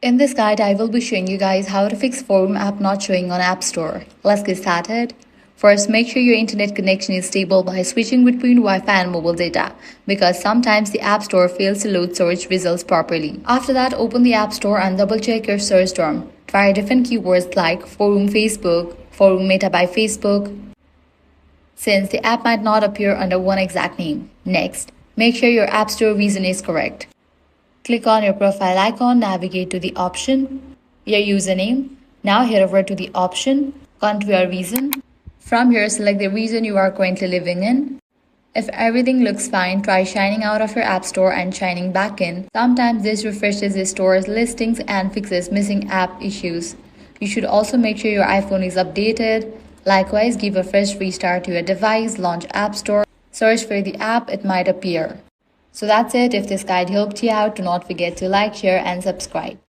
In this guide, I will be showing you guys how to fix forum app not showing on App Store. Let's get started. First, make sure your internet connection is stable by switching between Wi-Fi and mobile data, because sometimes the App Store fails to load search results properly. After that, open the App Store and double check your search term. Try different keywords like forum Facebook, forum meta by Facebook, since the app might not appear under one exact name. Next, make sure your App Store reason is correct. Click on your profile icon, navigate to the option, your username. Now head over to the option, country or region. From here, select the region you are currently living in. If everything looks fine, try signing out of your App Store and signing back in. Sometimes this refreshes the store's listings and fixes missing app issues. You should also make sure your iPhone is updated. Likewise, give a fresh restart to your device, launch App Store, search for the app, it might appear. So that's it. If this guide helped you out, do not forget to like, share, and subscribe.